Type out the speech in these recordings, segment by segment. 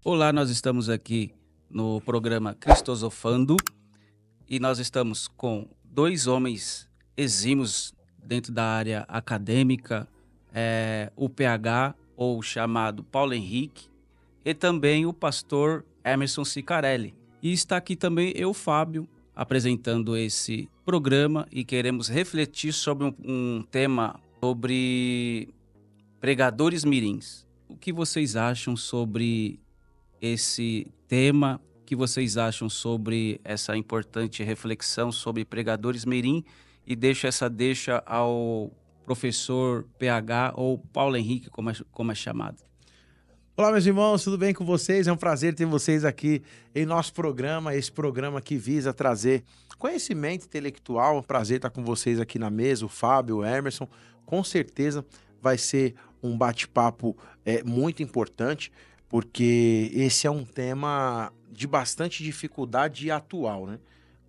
Olá, nós estamos aqui no programa Cristosofando e nós estamos com dois homens exímios dentro da área acadêmica, o PH, ou chamado Paulo Henrique, e também o pastor Emerson Cicarelli. E está aqui também eu, Fábio, apresentando esse programa e queremos refletir sobre um tema sobre pregadores mirins. O que vocês acham sobre esse tema? O que vocês acham sobre essa importante reflexão sobre pregadores mirim? E deixo essa deixa ao professor PH ou Paulo Henrique, como é chamado. Olá, meus irmãos, tudo bem com vocês? É um prazer ter vocês aqui em nosso programa, esse programa que visa trazer conhecimento intelectual. É um prazer estar com vocês aqui na mesa, o Fábio, o Emerson. Com certeza vai ser um bate-papo muito importante, porque esse é um tema de bastante dificuldade e atual, né?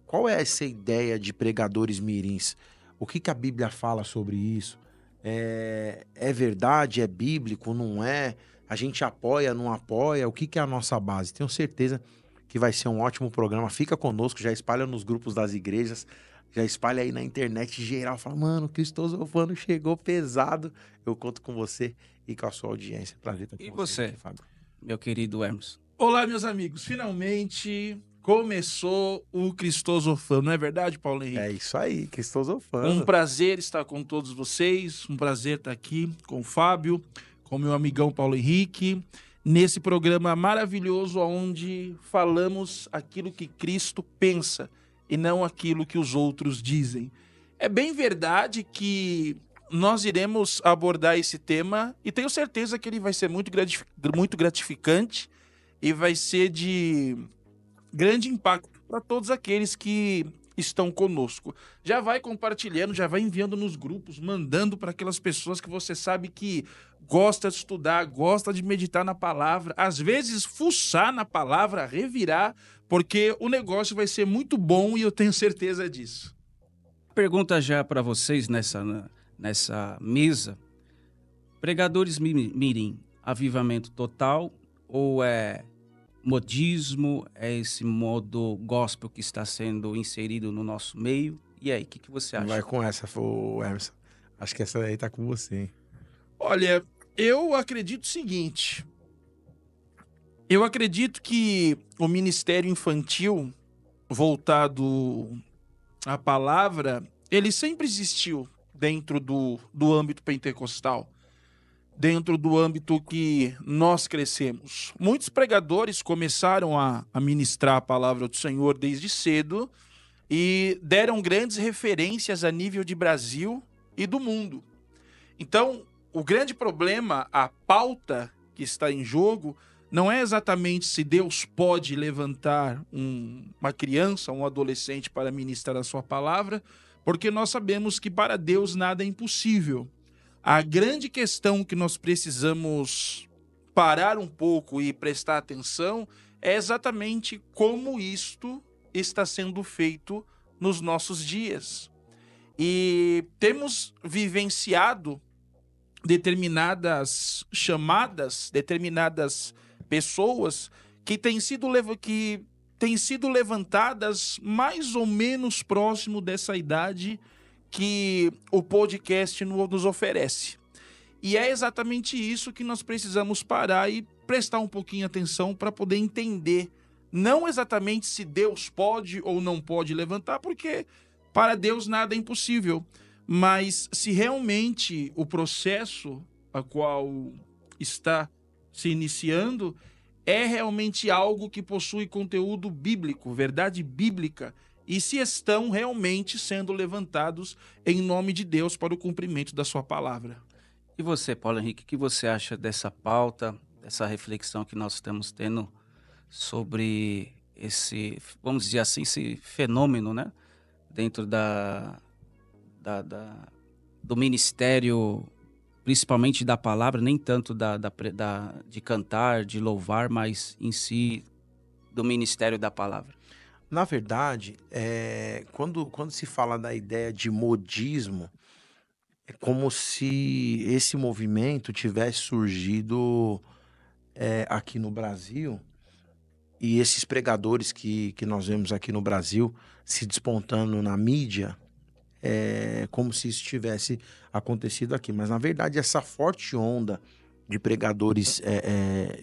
Qual é essa ideia de pregadores mirins? O que a Bíblia fala sobre isso? É verdade? É bíblico? Não é? A gente apoia, não apoia? O que é a nossa base? Tenho certeza que vai ser um ótimo programa. Fica conosco, já espalha nos grupos das igrejas, já espalha aí na internet geral. Fala, mano, o Cristosofano chegou pesado. Eu conto com você e com a sua audiência. Prazer estar E com vocês aqui, você, Fábio. meu querido Emerson? Olá, meus amigos. Finalmente começou o Cristosofano, não é verdade, Paulo Henrique? É isso aí, Um Cristosofano. prazer estar com todos vocês, um prazer estar aqui com o Fábio, com meu amigão Paulo Henrique, nesse programa maravilhoso onde falamos aquilo que Cristo pensa e não aquilo que os outros dizem. É bem verdade que nós iremos abordar esse tema e tenho certeza que ele vai ser muito gratificante e vai ser de grande impacto para todos aqueles que estão conosco. Já vai compartilhando, já vai enviando nos grupos, mandando para aquelas pessoas que você sabe que gosta de estudar, gosta de meditar na palavra, às vezes fuçar na palavra, revirar, porque o negócio vai ser muito bom e eu tenho certeza disso. Pergunta já para vocês nessa mesa: pregadores mirim, avivamento total ou é modismo, é esse modo gospel que está sendo inserido no nosso meio? E aí, o que você Não vai acha? com essa, ô, Emerson. Acho que essa aí tá com você, hein? Olha, eu acredito o seguinte, eu acredito que o ministério infantil voltado à palavra, ele sempre existiu dentro do âmbito pentecostal, dentro do âmbito que nós crescemos. Muitos pregadores começaram a ministrar a palavra do Senhor desde cedo e deram grandes referências a nível de Brasil e do mundo. Então, o grande problema, a pauta que está em jogo, não é exatamente se Deus pode levantar uma criança, um adolescente para ministrar a sua palavra, porque nós sabemos que para Deus nada é impossível. A grande questão que nós precisamos parar um pouco e prestar atenção é exatamente como isto está sendo feito nos nossos dias. E temos vivenciado determinadas chamadas, determinadas pessoas que têm sido levantadas mais ou menos próximo dessa idade que o podcast nos oferece. E é exatamente isso que nós precisamos parar e prestar um pouquinho atenção para poder entender, não exatamente se Deus pode ou não pode levantar, porque para Deus nada é impossível, mas se realmente o processo a qual está se iniciando é realmente algo que possui conteúdo bíblico, verdade bíblica, e se estão realmente sendo levantados em nome de Deus para o cumprimento da sua palavra. E você, Paulo Henrique, o que você acha dessa pauta, dessa reflexão que nós estamos tendo sobre esse, vamos dizer assim, esse fenômeno, né? Dentro do ministério, principalmente da palavra, nem tanto de cantar, de louvar, mas em si do ministério da palavra. Na verdade, quando se fala da ideia de modismo, é como se esse movimento tivesse surgido aqui no Brasil, e esses pregadores que nós vemos aqui no Brasil se despontando na mídia, como se isso tivesse acontecido aqui. Mas, na verdade, essa forte onda de pregadores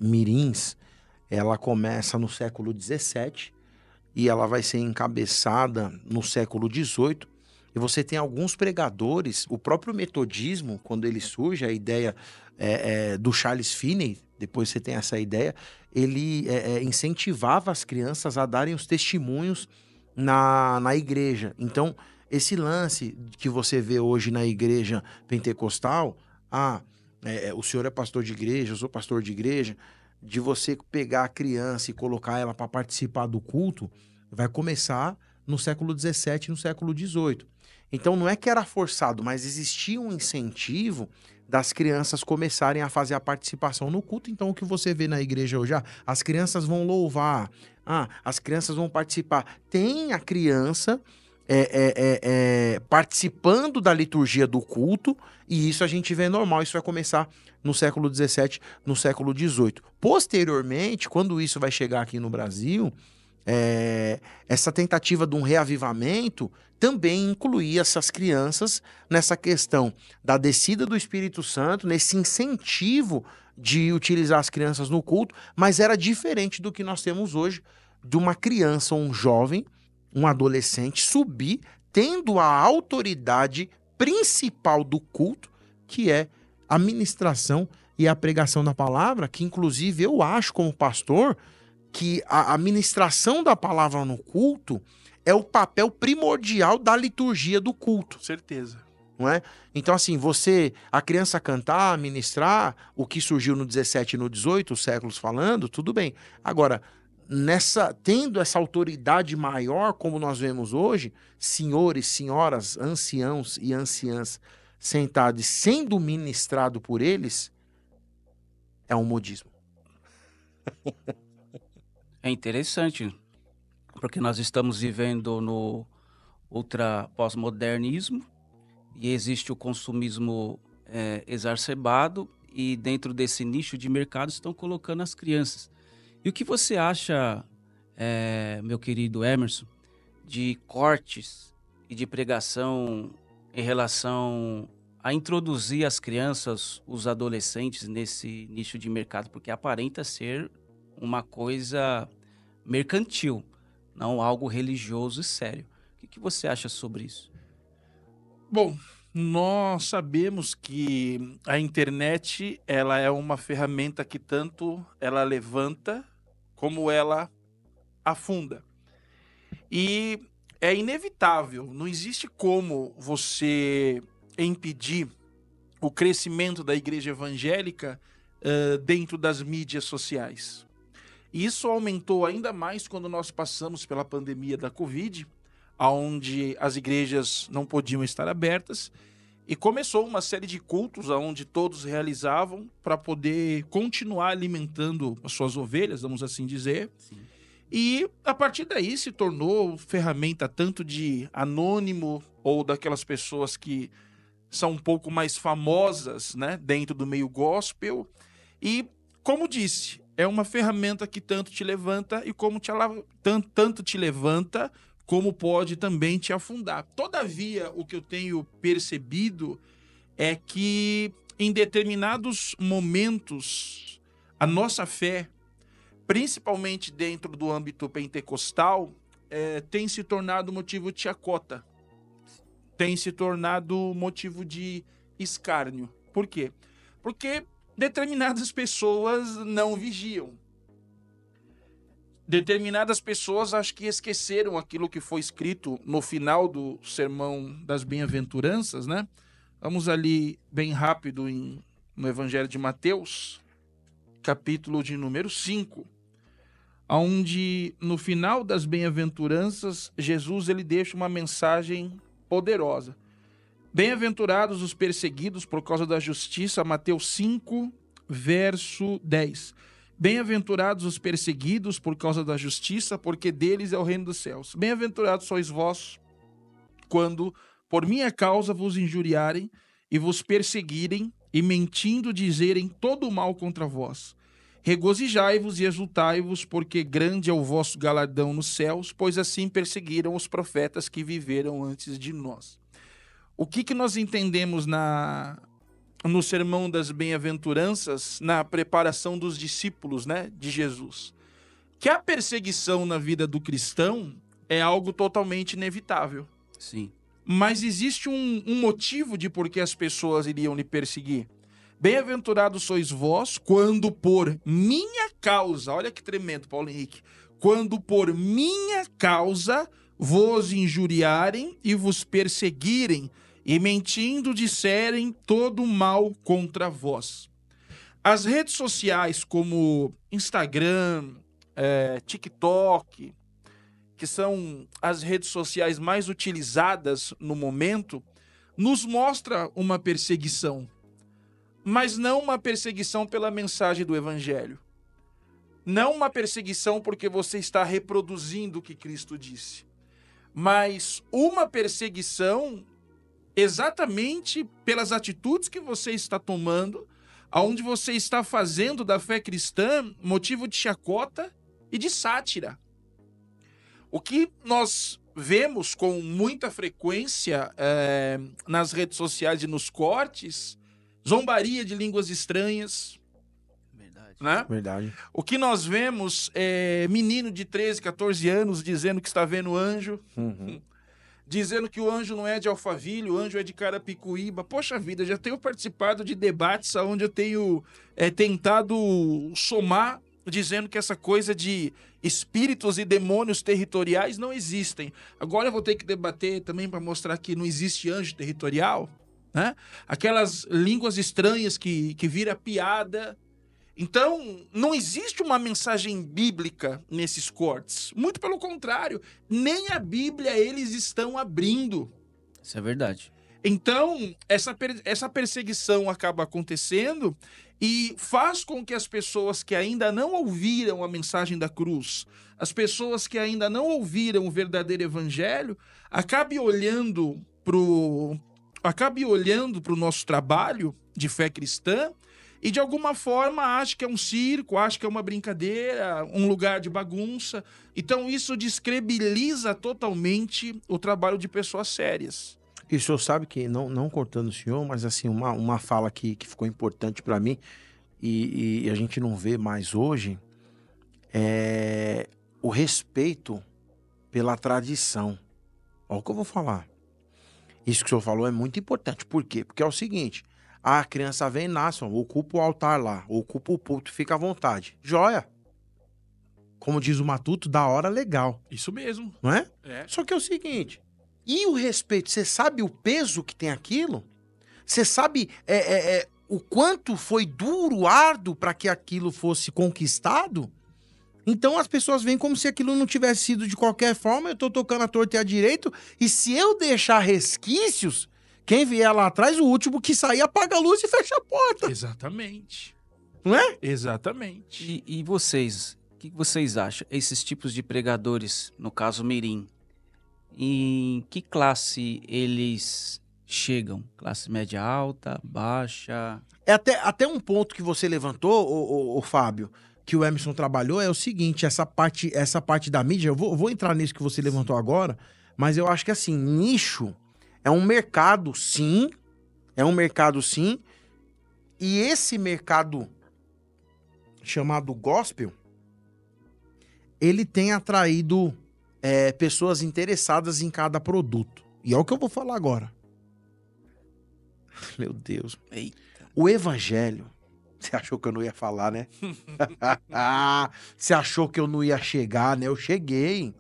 mirins, ela começa no século XVII e ela vai ser encabeçada no século XVIII. E você tem alguns pregadores, o próprio metodismo, quando ele surge, a ideia do Charles Finney, depois você tem essa ideia, ele incentivava as crianças a darem os testemunhos na igreja. Então, esse lance que você vê hoje na igreja pentecostal, o senhor é pastor de igreja, eu sou pastor de igreja, de você pegar a criança e colocar ela para participar do culto, vai começar no século XVII e no século XVIII. Então não é que era forçado, mas existia um incentivo das crianças começarem a fazer a participação no culto. Então o que você vê na igreja hoje, as crianças vão louvar, as crianças vão participar. Tem a criança participando da liturgia do culto, e isso a gente vê normal. Isso vai começar no século XVII, no século XVIII. Posteriormente, quando isso vai chegar aqui no Brasil, essa tentativa de um reavivamento também incluía essas crianças nessa questão da descida do Espírito Santo, nesse incentivo de utilizar as crianças no culto, mas era diferente do que nós temos hoje, de uma criança ou um jovem, um adolescente, subir tendo a autoridade principal do culto, que é a ministração e a pregação da palavra, que inclusive eu acho como pastor que a ministração da palavra no culto é o papel primordial da liturgia do culto. Certeza. Não é? Então, assim, a criança cantar, ministrar, o que surgiu no 17 e no 18, os séculos falando, tudo bem. Agora, tendo essa autoridade maior, como nós vemos hoje, senhores, senhoras, anciãos e anciãs sentados sendo ministrado por eles, é um modismo. É interessante, porque nós estamos vivendo no ultra pós-modernismo e existe o consumismo exacerbado, e dentro desse nicho de mercado estão colocando as crianças. E o que você acha, meu querido Emerson, de cortes e de pregação em relação a introduzir as crianças, os adolescentes nesse nicho de mercado? Porque aparenta ser uma coisa mercantil, não algo religioso e sério. O que você acha sobre isso? Bom, nós sabemos que a internet, ela é uma ferramenta que tanto ela levanta como ela afunda. E é inevitável, não existe como você impedir o crescimento da igreja evangélica dentro das mídias sociais. Isso aumentou ainda mais quando nós passamos pela pandemia da Covid, onde as igrejas não podiam estar abertas, e começou uma série de cultos onde todos realizavam para poder continuar alimentando as suas ovelhas, vamos assim dizer. Sim. E a partir daí se tornou ferramenta tanto de anônimo ou daquelas pessoas que são um pouco mais famosas, né, dentro do meio gospel. E, como disse, é uma ferramenta que tanto te levanta e tanto te levanta, como pode também te afundar. Todavia, o que eu tenho percebido é que em determinados momentos a nossa fé, principalmente dentro do âmbito pentecostal, tem se tornado motivo de chacota, tem se tornado motivo de escárnio. Por quê? Porque determinadas pessoas não vigiam. Determinadas pessoas acho que esqueceram aquilo que foi escrito no final do Sermão das Bem-aventuranças, né? Vamos ali bem rápido no Evangelho de Mateus, capítulo de número 5, onde no final das Bem-aventuranças, Jesus ele deixa uma mensagem poderosa. Bem-aventurados os perseguidos por causa da justiça, Mateus 5, verso 10. Bem-aventurados os perseguidos por causa da justiça, porque deles é o reino dos céus. Bem-aventurados sois vós, quando por minha causa vos injuriarem e vos perseguirem, e mentindo dizerem todo o mal contra vós. Regozijai-vos e exultai-vos, porque grande é o vosso galardão nos céus, pois assim perseguiram os profetas que viveram antes de nós. O que nós entendemos no Sermão das Bem-aventuranças, na preparação dos discípulos, né, de Jesus? Que a perseguição na vida do cristão é algo totalmente inevitável. Sim. Mas existe um motivo de por que as pessoas iriam lhe perseguir. Bem-aventurados sois vós, quando por minha causa, olha que tremendo, Paulo Henrique, quando por minha causa vos injuriarem e vos perseguirem, e mentindo disserem todo mal contra vós. As redes sociais como Instagram, TikTok, que são as redes sociais mais utilizadas no momento, nos mostra uma perseguição, mas não uma perseguição pela mensagem do Evangelho. Não uma perseguição porque você está reproduzindo o que Cristo disse, mas uma perseguição exatamente pelas atitudes que você está tomando, aonde você está fazendo da fé cristã motivo de chacota e de sátira. O que nós vemos com muita frequência nas redes sociais e nos cortes, zombaria de línguas estranhas. Verdade. Né? Verdade. O que nós vemos é menino de 13, 14 anos dizendo que está vendo anjo, dizendo que o anjo não é de Alphaville, o anjo é de Carapicuíba. Poxa vida, já tenho participado de debates onde eu tenho tentado somar, dizendo que essa coisa de espíritos e demônios territoriais não existem. Agora eu vou ter que debater também para mostrar que não existe anjo territorial, né? Aquelas línguas estranhas que vira piada. Então, não existe uma mensagem bíblica nesses cortes. Muito pelo contrário, nem a Bíblia eles estão abrindo. Isso é verdade. Então, essa perseguição acaba acontecendo e faz com que as pessoas que ainda não ouviram a mensagem da cruz, as pessoas que ainda não ouviram o verdadeiro evangelho, acabe olhando para o nosso trabalho de fé cristã e, de alguma forma, acha que é um circo, acha que é uma brincadeira, um lugar de bagunça. Então, isso descredibiliza totalmente o trabalho de pessoas sérias. E o senhor sabe que, não cortando o senhor, mas assim, uma fala que ficou importante para mim e a gente não vê mais hoje, é o respeito pela tradição. Olha o que eu vou falar. Isso que o senhor falou é muito importante. Por quê? Porque é o seguinte, a criança vem e nasce, ocupa o altar lá, ocupa o púlpito, fica à vontade. Joia! Como diz o Matuto, da hora legal. Isso mesmo. Não é? É. Só que é o seguinte, e o respeito? Você sabe o peso que tem aquilo? Você sabe o quanto foi duro, árduo para que aquilo fosse conquistado? Então as pessoas veem como se aquilo não tivesse sido de qualquer forma, eu tô tocando a torta e a direito, e se eu deixar resquícios, quem vier lá atrás, o último que sair apaga a luz e fecha a porta. Exatamente. Não é? Exatamente. E vocês, o que vocês acham? Esses tipos de pregadores, no caso Mirim, em que classe eles chegam? Classe média alta, baixa? É até um ponto que você levantou, o Fábio, que o Emerson trabalhou, é o seguinte, essa parte da mídia, eu vou entrar nisso que você levantou agora, mas eu acho que assim, nicho é um mercado sim, e esse mercado chamado gospel, ele tem atraído pessoas interessadas em cada produto. E é o que eu vou falar agora. Meu Deus. Eita. O evangelho, você achou que eu não ia falar, né? Você achou que eu não ia chegar, né? Eu cheguei.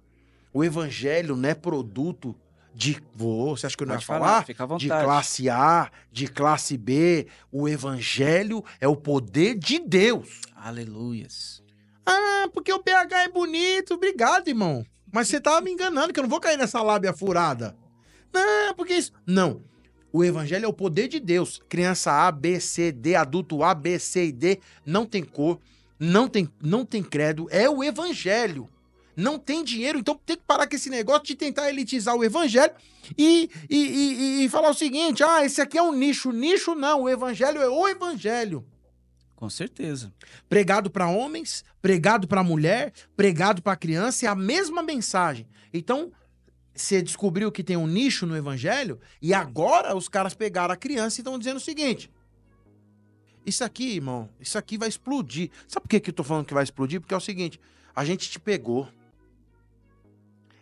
O evangelho não é produto de... Você acha que eu não ia falar? Fica à vontade. De classe A, de classe B. O evangelho é o poder de Deus. Aleluias. Ah, porque o PH é bonito. Obrigado, irmão. Mas você tava me enganando, que eu não vou cair nessa lábia furada. Não, porque isso... Não. O evangelho é o poder de Deus. Criança A, B, C, D, adulto A, B, C e D. Não tem cor, não tem credo. É o evangelho. Não tem dinheiro, então tem que parar com esse negócio de tentar elitizar o evangelho e falar o seguinte, esse aqui é um nicho. Nicho não, o evangelho é o evangelho. Com certeza. Pregado para homens, pregado para mulher, pregado para criança, é a mesma mensagem. Então, você descobriu que tem um nicho no evangelho e agora os caras pegaram a criança e estão dizendo o seguinte: isso aqui, irmão, isso aqui vai explodir. Sabe por que eu tô falando que vai explodir? Porque é o seguinte, a gente te pegou.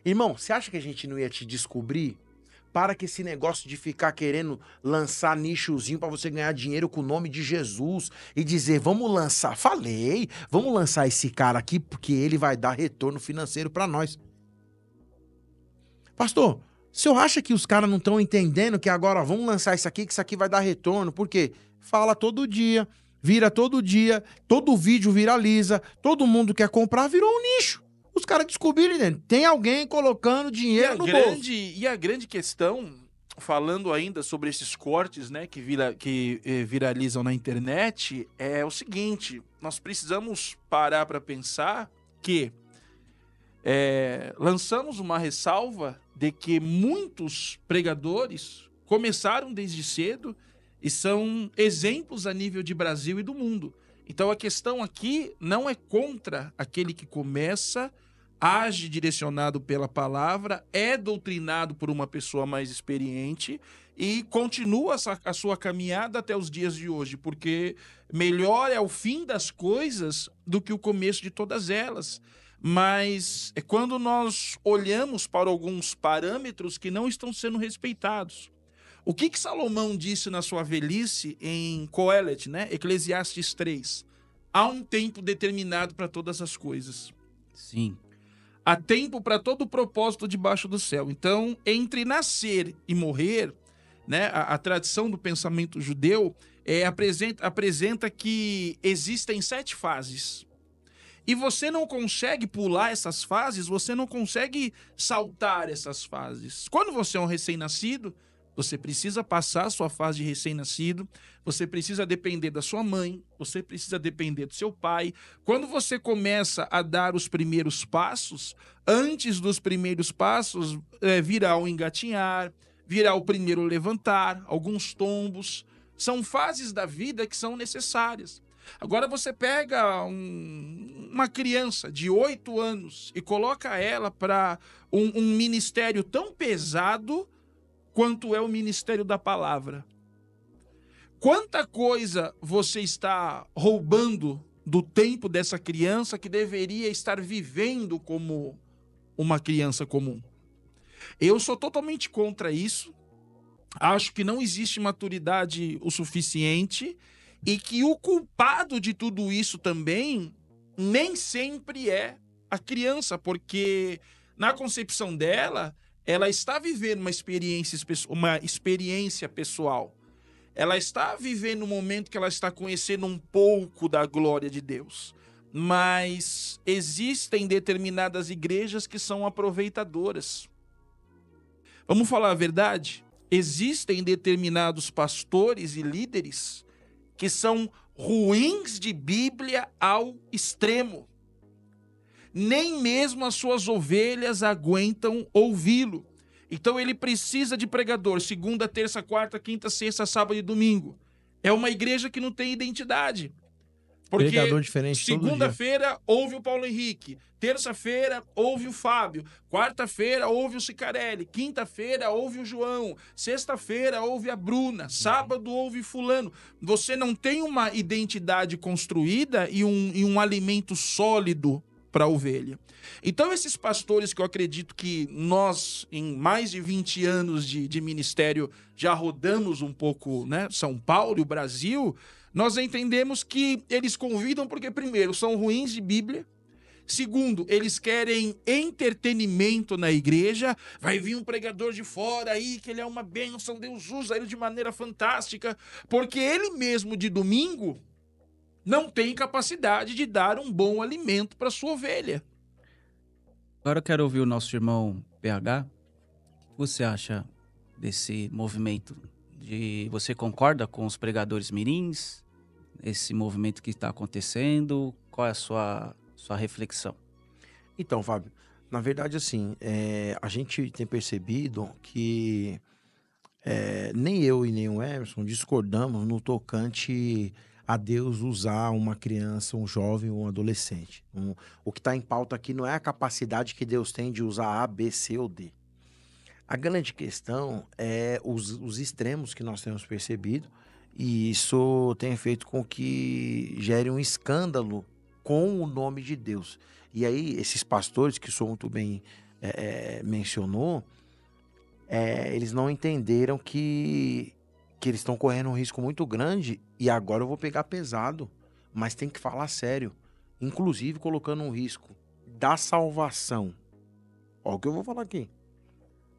Irmão, você acha que a gente não ia te descobrir? Para que esse negócio de ficar querendo lançar nichozinho para você ganhar dinheiro com o nome de Jesus e dizer, vamos lançar, falei, vamos lançar esse cara aqui porque ele vai dar retorno financeiro para nós. Pastor, o senhor acha que os caras não estão entendendo que agora vamos lançar isso aqui, que isso aqui vai dar retorno? Por quê? Fala todo dia, vira todo dia, todo vídeo viraliza, todo mundo quer comprar, virou um nicho. Os caras descobriram, né? Tem alguém colocando dinheiro no bolso. E a grande questão, falando ainda sobre esses cortes, né, que viralizam na internet, é o seguinte: nós precisamos parar para pensar que lançamos uma ressalva de que muitos pregadores começaram desde cedo e são exemplos a nível de Brasil e do mundo. Então a questão aqui não é contra aquele que começa, age direcionado pela palavra, é doutrinado por uma pessoa mais experiente e continua a sua caminhada até os dias de hoje, porque melhor é o fim das coisas do que o começo de todas elas. Mas é quando nós olhamos para alguns parâmetros que não estão sendo respeitados. O que Salomão disse na sua velhice em Coelet, né? Eclesiastes 3? Há um tempo determinado para todas as coisas. Sim. Há tempo para todo o propósito debaixo do céu. Então, entre nascer e morrer, né, a tradição do pensamento judeu apresenta que existem 7 fases. E você não consegue pular essas fases, você não consegue saltar essas fases. Quando você é um recém-nascido, você precisa passar a sua fase de recém-nascido, você precisa depender da sua mãe, você precisa depender do seu pai. Quando você começa a dar os primeiros passos, antes dos primeiros passos, virá o engatinhar, virá o primeiro levantar, alguns tombos. São fases da vida que são necessárias. Agora você pega uma criança de 8 anos e coloca ela para um ministério tão pesado quanto é o ministério da palavra. Quanta coisa você está roubando do tempo dessa criança que deveria estar vivendo como uma criança comum? Eu sou totalmente contra isso. Acho que não existe maturidade o suficiente e que o culpado de tudo isso também nem sempre é a criança, porque na concepção dela, ela está vivendo uma experiência pessoal. Ela está vivendo um momento que ela está conhecendo um pouco da glória de Deus. Mas existem determinadas igrejas que são aproveitadoras. Vamos falar a verdade? Existem determinados pastores e líderes que são ruins de Bíblia ao extremo. Nem mesmo as suas ovelhas aguentam ouvi-lo. Então ele precisa de pregador, segunda, terça, quarta, quinta, sexta, sábado e domingo. É uma igreja que não tem identidade. Porque Pregador diferente todo dia. segunda-feira ouve o Paulo Henrique, terça-feira ouve o Fábio, quarta-feira ouve o Cicarelli, quinta-feira ouve o João, sexta-feira ouve a Bruna, sábado ouve fulano. Você não tem uma identidade construída e um alimento sólido para a ovelha. Então esses pastores que eu acredito que nós, em mais de 20 anos de ministério, já rodamos um pouco, né, São Paulo e o Brasil, nós entendemos que eles convidam porque, primeiro, são ruins de Bíblia. Segundo, eles querem entretenimento na igreja. Vai vir um pregador de fora aí, que ele é uma bênção, Deus usa ele de maneira fantástica. Porque ele mesmo, de domingo, não tem capacidade de dar um bom alimento para sua ovelha. Agora eu quero ouvir o nosso irmão PH. O que você acha desse movimento? Você concorda com os pregadores mirins? Esse movimento que está acontecendo? Qual é a sua reflexão? Então, Fábio, na verdade, assim, a gente tem percebido que nem eu e nem o Emerson discordamos no tocante a Deus usar uma criança, um jovem ou um adolescente. O que está em pauta aqui não é a capacidade que Deus tem de usar A, B, C ou D. A grande questão é os extremos que nós temos percebido, e isso tem feito com que gere um escândalo com o nome de Deus. E aí, esses pastores, que o senhor muito bem mencionou, eles não entenderam que eles estão correndo um risco muito grande, e agora eu vou pegar pesado, mas tem que falar sério, inclusive colocando um risco da salvação. Olha o que eu vou falar aqui.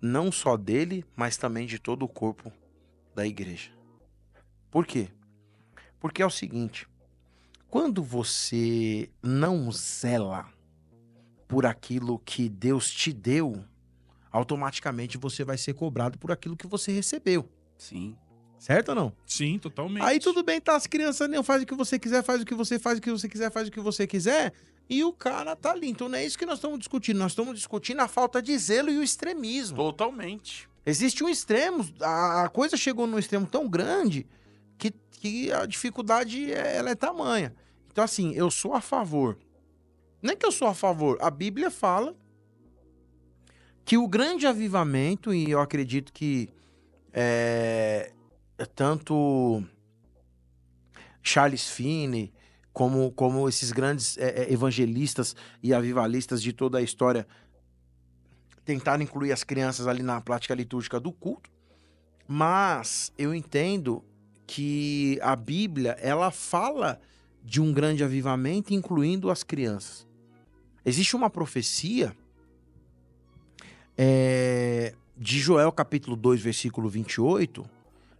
Não só dele, mas também de todo o corpo da igreja. Por quê? Porque é o seguinte, quando você não zela por aquilo que Deus te deu, automaticamente você vai ser cobrado por aquilo que você recebeu. Sim. Certo ou não? Sim, totalmente. Aí tudo bem, tá? As crianças não fazem o que você quiser, faz o que você faz, o que você quiser, faz o que você quiser. E o cara tá ali. Então não é isso que nós estamos discutindo. Nós estamos discutindo a falta de zelo e o extremismo. Totalmente. Existe um extremo. A coisa chegou num extremo tão grande que a dificuldade ela é tamanha. Então, assim, eu sou a favor. Não é que eu sou a favor. A Bíblia fala que o grande avivamento, e eu acredito que tanto Charles Finney como esses grandes evangelistas e avivalistas de toda a história tentaram incluir as crianças ali na prática litúrgica do culto, mas eu entendo que a Bíblia, ela fala de um grande avivamento, incluindo as crianças. Existe uma profecia de Joel, capítulo 2, versículo 28,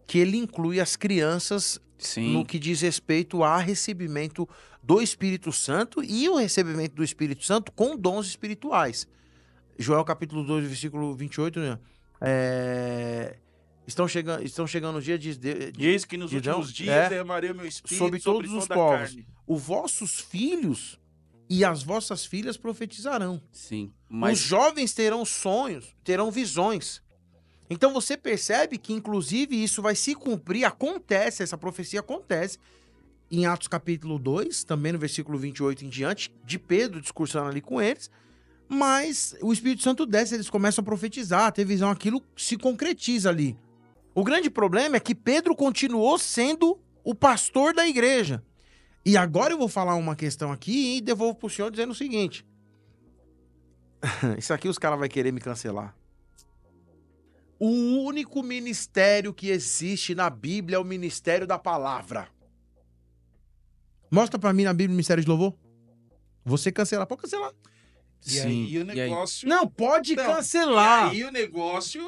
que ele inclui as crianças Sim. no que diz respeito a recebimento do Espírito Santo e o recebimento do Espírito Santo com dons espirituais. Joel capítulo 2, versículo 28, né? Estão chegando os dias Diz que nos últimos dias derramarei o meu Espírito sobre todos os toda a povos. carne. Os vossos filhos e as vossas filhas profetizarão. Sim. Os jovens terão sonhos, terão visões. Então você percebe que, inclusive, isso vai se cumprir, acontece, essa profecia acontece em Atos capítulo 2, também no versículo 28 em diante, de Pedro discursando ali com eles, mas o Espírito Santo desce, eles começam a profetizar, a ter visão, aquilo se concretiza ali. O grande problema é que Pedro continuou sendo o pastor da igreja. E agora eu vou falar uma questão aqui e devolvo pro senhor dizendo o seguinte. Isso aqui os caras vão querer me cancelar. O único ministério que existe na Bíblia é o ministério da palavra. Mostra pra mim na Bíblia o ministério de louvor. Você cancelar, pode cancelar. E aí o negócio... Não, pode cancelar. E aí o negócio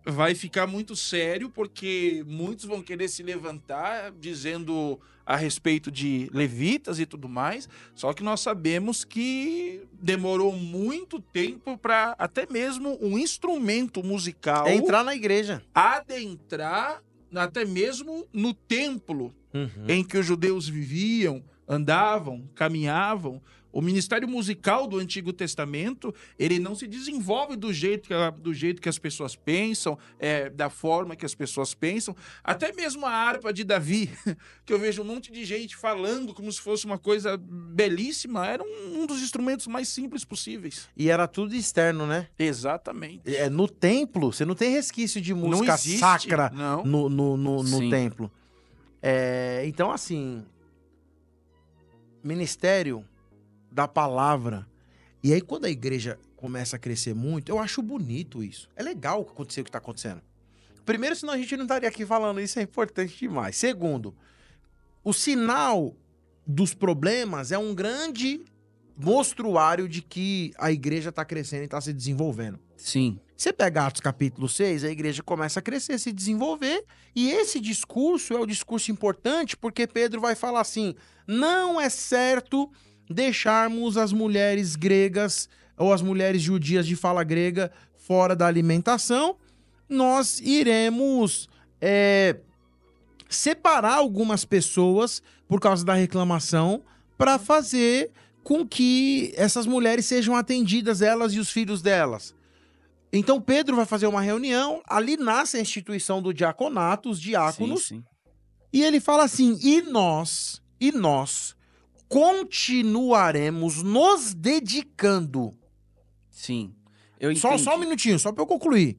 vai ficar muito sério, porque muitos vão querer se levantar dizendo a respeito de levitas e tudo mais, só que nós sabemos que demorou muito tempo para até mesmo um instrumento musical entrar na igreja, adentrar até mesmo no templo em que os judeus viviam, andavam, caminhavam. O ministério musical do Antigo Testamento, ele não se desenvolve do jeito que as pessoas pensam, da forma que as pessoas pensam. Até mesmo a harpa de Davi, que eu vejo um monte de gente falando como se fosse uma coisa belíssima, era um dos instrumentos mais simples possíveis. E era tudo externo, né? Exatamente. No templo, você não tem resquício de música sacra no templo. Então, assim, ministério da palavra. E aí, quando a igreja começa a crescer muito, eu acho bonito isso. É legal acontecer o que está acontecendo. Primeiro, senão a gente não estaria aqui falando isso, é importante demais. Segundo, o sinal dos problemas é um grande mostruário de que a igreja está crescendo e está se desenvolvendo. Sim. Você pega Atos capítulo 6, a igreja começa a crescer, se desenvolver, e esse discurso é o discurso importante, porque Pedro vai falar assim, não é certo deixarmos as mulheres gregas ou as mulheres judias de fala grega fora da alimentação, nós iremos separar algumas pessoas por causa da reclamação para fazer com que essas mulheres sejam atendidas, elas e os filhos delas. Então Pedro vai fazer uma reunião, ali nasce a instituição do diaconato, os diáconos, Sim. E ele fala assim, e nós continuaremos nos dedicando. Sim, eu Só entendi. um minutinho, só para eu concluir.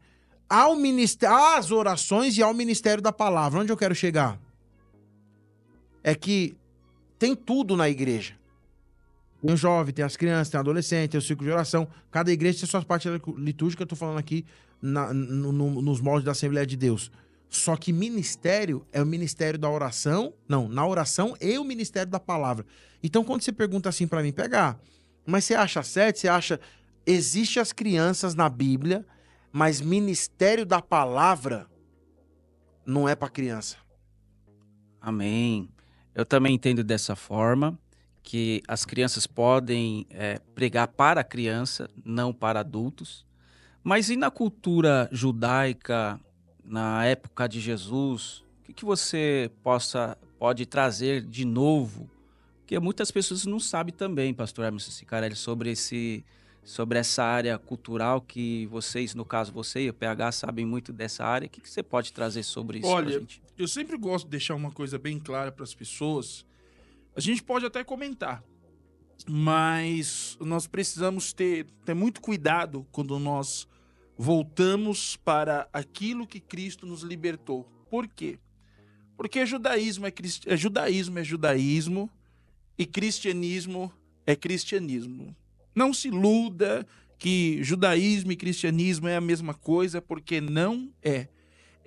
Ao ministério, às orações e ao ministério da palavra. Onde eu quero chegar? É que tem tudo na igreja. Tem o jovem, tem as crianças, tem o adolescente, tem o ciclo de oração. Cada igreja tem suas partes litúrgicas, eu tô falando aqui nos moldes da Assembleia de Deus. Só que ministério é o ministério da oração, não, na oração e o ministério da palavra. Então, quando você pergunta assim para mim, mas você acha certo? Você acha, existe as crianças na Bíblia, mas ministério da palavra não é para criança. Amém. Eu também entendo dessa forma, que as crianças podem pregar para a criança, não para adultos. Mas e na cultura judaica, na época de Jesus, o que você pode trazer de novo? Porque muitas pessoas não sabem também, pastor Hermes Cicarelli, sobre essa área cultural que vocês, no caso você e o PH, sabem muito dessa área. O que você pode trazer sobre isso pra gente? Eu sempre gosto de deixar uma coisa bem clara para as pessoas. A gente pode até comentar, mas nós precisamos ter muito cuidado quando nós voltamos para aquilo que Cristo nos libertou. Por quê? Porque judaísmo é judaísmo e cristianismo é cristianismo. Não se iluda que judaísmo e cristianismo é a mesma coisa, porque não é.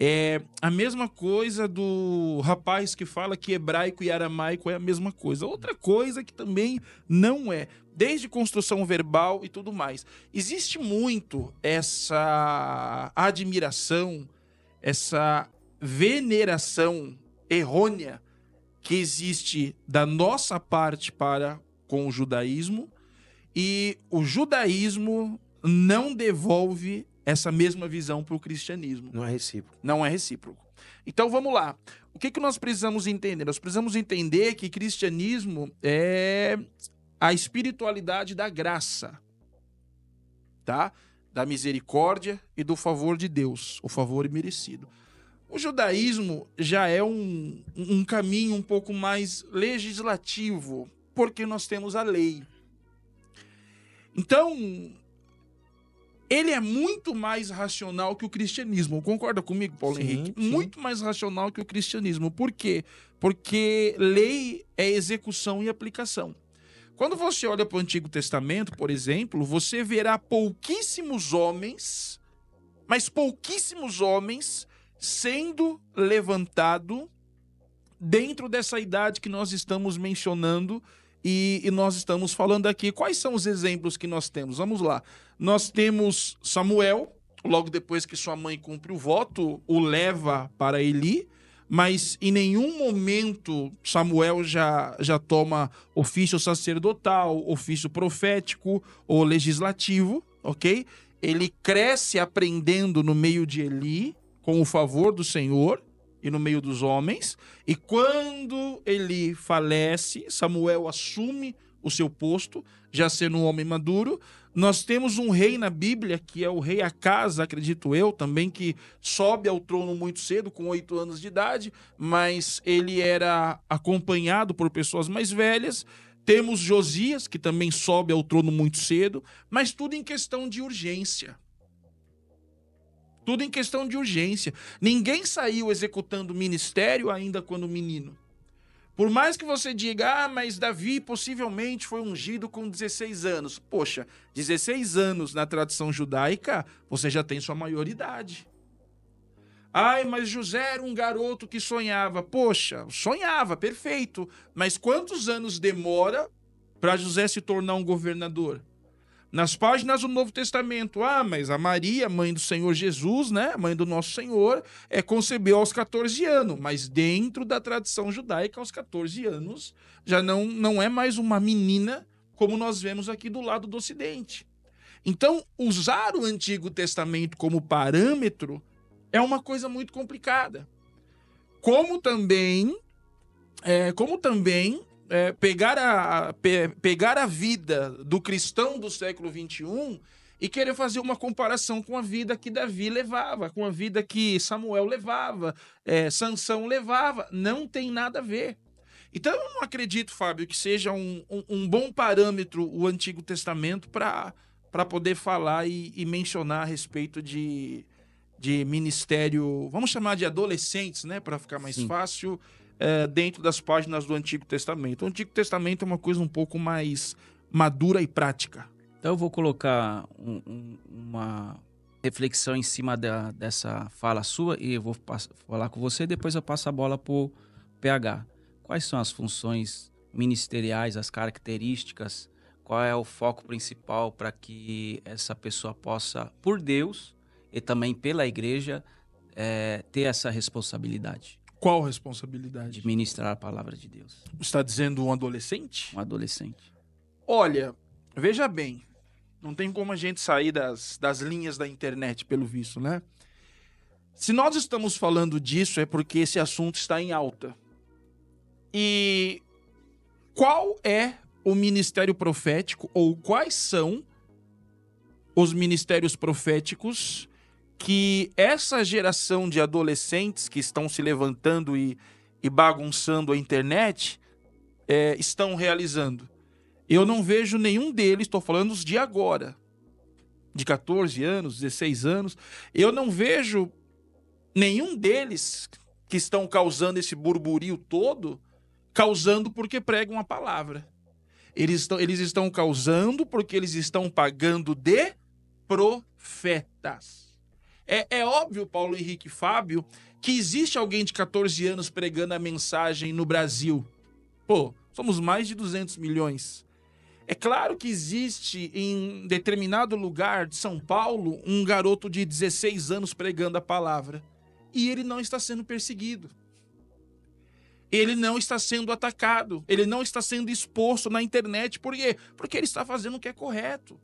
É a mesma coisa do rapaz que fala que hebraico e aramaico é a mesma coisa. Outra coisa que também não é. Desde construção verbal e tudo mais. Existe muito essa admiração, essa veneração errônea que existe da nossa parte para com o judaísmo, e o judaísmo não devolve essa mesma visão para o cristianismo. Não é recíproco. Não é recíproco. Então vamos lá. O que nós precisamos entender? Nós precisamos entender que cristianismo é a espiritualidade da graça, tá? Da misericórdia e do favor de Deus, o favor imerecido. O judaísmo já é um caminho um pouco mais legislativo, porque nós temos a lei. Então, ele é muito mais racional que o cristianismo. Concorda comigo, Paulo Henrique? Sim. Muito mais racional que o cristianismo. Por quê? Porque lei é execução e aplicação. Quando você olha para o Antigo Testamento, por exemplo, você verá pouquíssimos homens, mas pouquíssimos homens, sendo levantado dentro dessa idade que nós estamos mencionando e nós estamos falando aqui. Quais são os exemplos que nós temos? Vamos lá. Nós temos Samuel, logo depois que sua mãe cumpre o voto, o leva para Eli, mas em nenhum momento Samuel já toma ofício sacerdotal, ofício profético ou legislativo, ok? Ele cresce aprendendo no meio de Eli, com o favor do Senhor e no meio dos homens, e quando Eli falece, Samuel assume o seu posto, já sendo um homem maduro. Nós temos um rei na Bíblia, que é o rei Acaz, acredito eu, também, que sobe ao trono muito cedo, com 8 anos de idade, mas ele era acompanhado por pessoas mais velhas. Temos Josias, que também sobe ao trono muito cedo, mas tudo em questão de urgência. Tudo em questão de urgência. Ninguém saiu executando ministério ainda quando menino. Por mais que você diga, mas Davi possivelmente foi ungido com 16 anos. Poxa, 16 anos na tradição judaica, você já tem sua maioridade. Mas José era um garoto que sonhava. Poxa, sonhava, perfeito. Mas quantos anos demora para José se tornar um governador? Nas páginas do Novo Testamento, mas a Maria, mãe do Senhor Jesus, né, mãe do nosso Senhor, concebeu aos 14 anos, mas dentro da tradição judaica, aos 14 anos, já não é mais uma menina como nós vemos aqui do lado do Ocidente. Então, usar o Antigo Testamento como parâmetro é uma coisa muito complicada. Como também pegar a vida do cristão do século XXI e querer fazer uma comparação com a vida que Davi levava, com a vida que Samuel levava, Sansão levava. Não tem nada a ver. Então eu não acredito, Fábio, que seja um bom parâmetro o Antigo Testamento para poder falar e mencionar a respeito de ministério, vamos chamar de adolescentes, né, para ficar mais fácil, dentro das páginas do Antigo Testamento. O Antigo Testamento é uma coisa um pouco mais madura e prática. Então eu vou colocar uma reflexão em cima dessa fala sua e eu vou falar com você, depois eu passo a bola para o PH. Quais são as funções ministeriais, as características, qual é o foco principal para que essa pessoa possa, por Deus e também pela igreja, ter essa responsabilidade? Qual responsabilidade? De ministrar a palavra de Deus. Você está dizendo um adolescente? Um adolescente. Olha, veja bem, não tem como a gente sair das linhas da internet, pelo visto, né? Se nós estamos falando disso, é porque esse assunto está em alta. E qual é o ministério profético, ou quais são os ministérios proféticos que essa geração de adolescentes que estão se levantando e bagunçando a internet estão realizando? Eu não vejo nenhum deles, estou falando os de agora, de 14 anos, 16 anos, eu não vejo nenhum deles que estão causando esse burburinho todo, causando porque pregam a palavra. Eles estão causando porque eles estão pagando de profetas. É óbvio, Paulo Henrique e Fábio, que existe alguém de 14 anos pregando a mensagem no Brasil. Pô, somos mais de 200 milhões. É claro que existe em determinado lugar de São Paulo um garoto de 16 anos pregando a palavra. E ele não está sendo perseguido. Ele não está sendo atacado. Ele não está sendo exposto na internet. Por quê? Porque ele está fazendo o que é correto.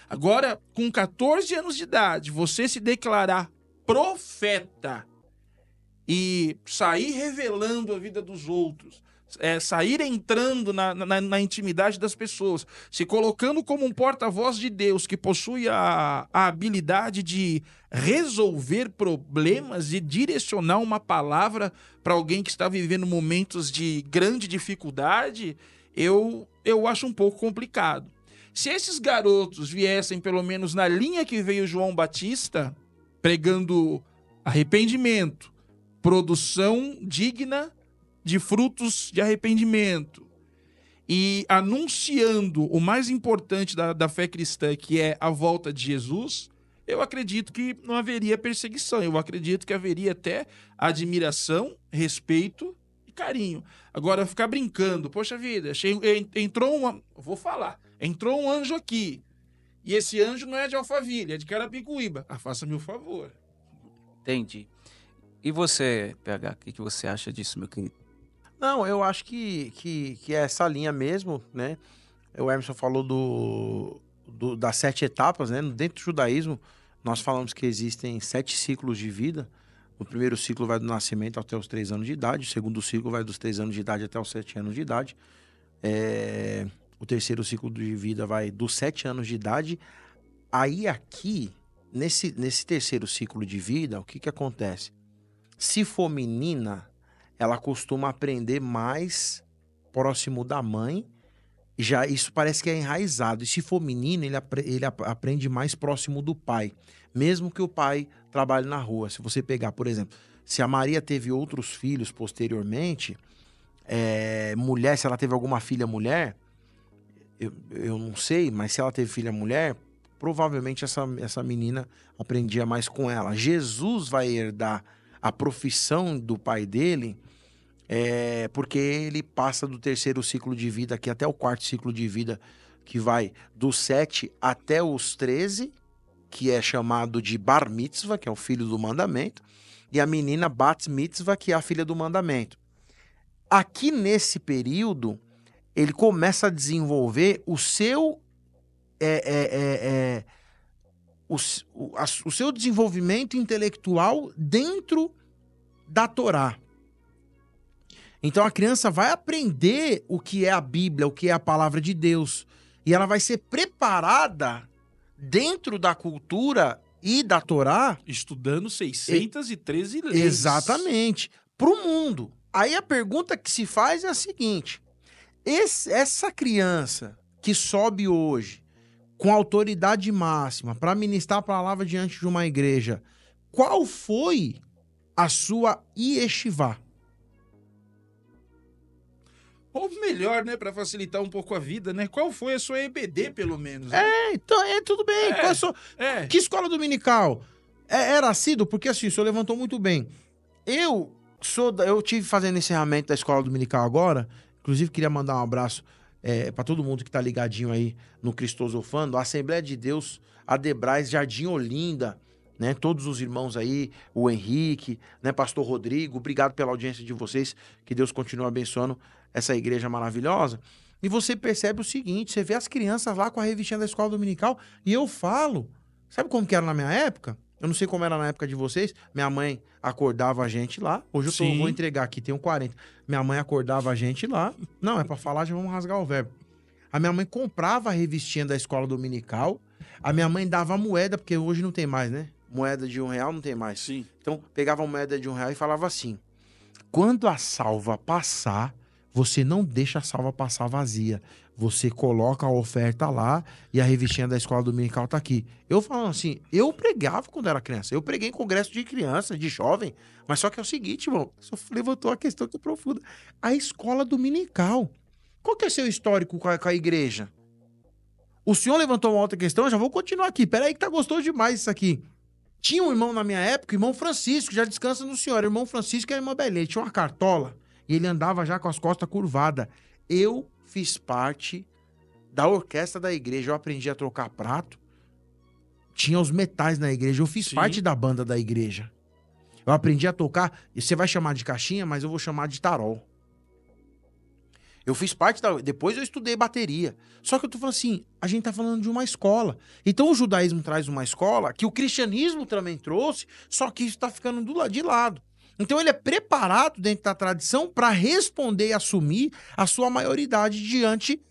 Agora, com 14 anos de idade, você se declarar profeta e sair revelando a vida dos outros, sair entrando na intimidade das pessoas, se colocando como um porta-voz de Deus que possui a habilidade de resolver problemas e direcionar uma palavra para alguém que está vivendo momentos de grande dificuldade, eu acho um pouco complicado. Se esses garotos viessem pelo menos na linha que veio João Batista, pregando arrependimento, produção digna de frutos de arrependimento e anunciando o mais importante da fé cristã, que é a volta de Jesus, eu acredito que não haveria perseguição. Eu acredito que haveria até admiração, respeito e carinho. Agora, ficar brincando, poxa vida, entrou um anjo aqui, e esse anjo não é de Alphaville, é de Carapicuíba. Faça-me o favor. Entendi. E você, PH, o que você acha disso, meu querido? Não, eu acho que é essa linha mesmo, né? O Emerson falou das 7 etapas, né? Dentro do judaísmo, nós falamos que existem 7 ciclos de vida. O primeiro ciclo vai do nascimento até os 3 anos de idade. O segundo ciclo vai dos 3 anos de idade até os 7 anos de idade. O terceiro ciclo de vida vai dos 7 anos de idade. Aí aqui, nesse terceiro ciclo de vida, o que acontece? Se for menina, ela costuma aprender mais próximo da mãe. Já isso parece que é enraizado. E se for menino, ele aprende mais próximo do pai. Mesmo que o pai trabalhe na rua. Se você pegar, por exemplo, se a Maria teve outros filhos posteriormente, mulher, se ela teve alguma filha mulher, eu não sei, mas se ela teve filha mulher, provavelmente essa menina aprendia mais com ela. Jesus vai herdar a profissão do pai dele, porque ele passa do terceiro ciclo de vida aqui até o quarto ciclo de vida, que vai dos 7 até os 13, que é chamado de Bar Mitzvah, que é o filho do mandamento, e a menina Bat Mitzvah, que é a filha do mandamento. Aqui nesse período, ele começa a desenvolver o seu o seu desenvolvimento intelectual dentro da Torá. Então a criança vai aprender o que é a Bíblia, o que é a palavra de Deus, e ela vai ser preparada dentro da cultura e da Torá, Estudando 613 leis. exatamente, para o mundo. Aí a pergunta que se faz é a seguinte: essa criança que sobe hoje com autoridade máxima para ministrar a palavra diante de uma igreja, qual foi a sua yeshivá? Ou melhor, né, para facilitar um pouco a vida, né? Qual foi a sua EBD, pelo menos? Né? Então, tudo bem. Qual a sua... É. Que escola dominical? Era assíduo? Porque assim, o senhor levantou muito bem. Eu tive fazendo encerramento da escola dominical agora. Inclusive, queria mandar um abraço para todo mundo que tá ligadinho aí no Cristosofando. A Assembleia de Deus, Adebrais, Jardim Olinda, né? Todos os irmãos aí, o Henrique, né? Pastor Rodrigo, obrigado pela audiência de vocês. Que Deus continue abençoando essa igreja maravilhosa. E você percebe o seguinte: você vê as crianças lá com a revistinha da escola dominical, e eu falo, sabe como que era na minha época? Eu não sei como era na época de vocês. Minha mãe acordava a gente lá. Hoje eu vou entregar aqui, tenho 40. Minha mãe acordava a gente lá. Não, é pra falar, já vamos rasgar o verbo. A minha mãe comprava a revistinha da escola dominical. A minha mãe dava moeda, porque hoje não tem mais, né? Moeda de R$1 não tem mais. Sim. Então, pegava a moeda de R$1 e falava assim: quando a salva passar, você não deixa a salva passar vazia. Você coloca a oferta lá e a revistinha da escola dominical tá aqui. Eu falo assim, eu pregava quando era criança. Eu preguei em congresso de criança, de jovem. Mas só que é o seguinte, irmão, só levantou a questão que é profunda. A escola dominical. Qual que é seu histórico com a igreja? O senhor levantou uma outra questão, eu já vou continuar aqui. Peraí que tá gostoso demais isso aqui. Tinha um irmão na minha época, o irmão Francisco, já descansa no senhor. O irmão Francisco e a irmã Belê. Tinha uma cartola. E ele andava já com as costas curvadas. Eu fiz parte da orquestra da igreja. Eu aprendi a trocar prato. Tinha os metais na igreja. Eu fiz parte da banda da igreja. Eu aprendi a tocar. E você vai chamar de caixinha, mas eu vou chamar de tarol. Eu fiz parte da... Depois eu estudei bateria. Só que eu tô falando assim, a gente tá falando de uma escola. Então o judaísmo traz uma escola que o cristianismo também trouxe, só que isso tá ficando de lado. Então ele é preparado dentro da tradição para responder e assumir a sua maioridade diante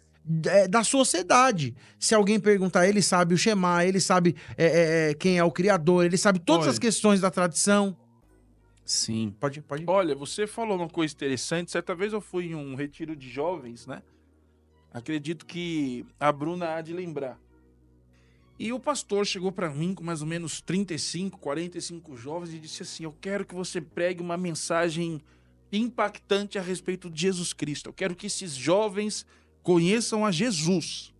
da sociedade. Se alguém perguntar, ele sabe o Shema, ele sabe quem é o Criador, ele sabe todas as questões da tradição. Sim. Pode ir. Olha, você falou uma coisa interessante. Certa vez eu fui em um retiro de jovens, né? Acredito que a Bruna há de lembrar. E o pastor chegou para mim com mais ou menos 35, 45 jovens e disse assim: eu quero que você pregue uma mensagem impactante a respeito de Jesus Cristo. Eu quero que esses jovens conheçam a Jesus.